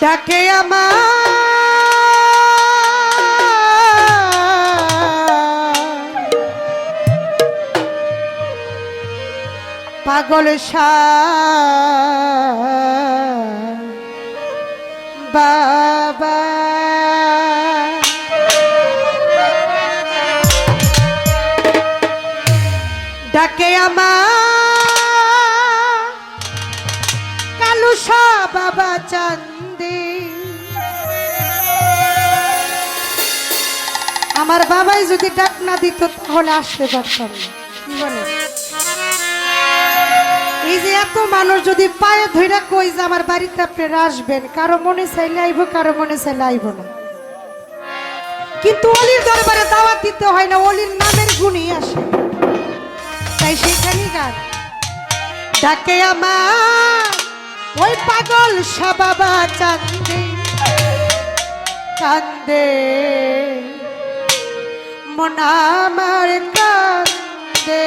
ডাকে আমার পাগল বাবা ডাকে আমার কালু বাবা চান্দে আমার বাবাই যদি ডাক না দিত তাহলে আসতে পারতাম না। কি বলে এই যে এত মানুষ যদি পায়ে ধইরা কই যে আমার বাড়িতে আপনারা আসবেন, কারো মনে চাইলে আইব, কারো মনে চাইলে আইব না, কিন্তু অলির দরবারে দাওয়াত দিতে হয় না, অলির নামের গুণই আসে। তাই সেখানেই গান ডাকে আমার ওই পাগল বাবা চান্দে কান্দে মন আমার কান্দে।